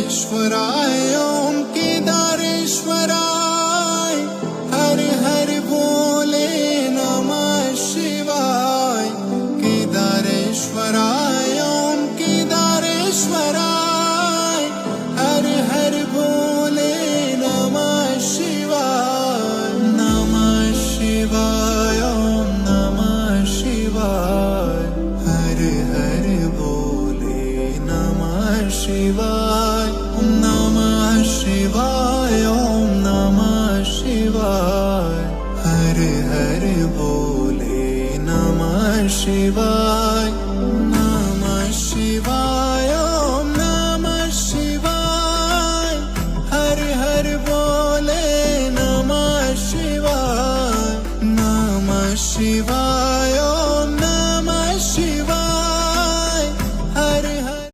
केदारेश्वराय ओम केदारेश्वराय हर हर भोले नमः शिवाय केदारेश्वराय ओम केदारेश्वराय हर हर भोले नमः शिवाय ओम नमः शिवाय हर हर भोले नमः शिवाय ओम नमः शिवाय हर हर भोले नमः शिवाय।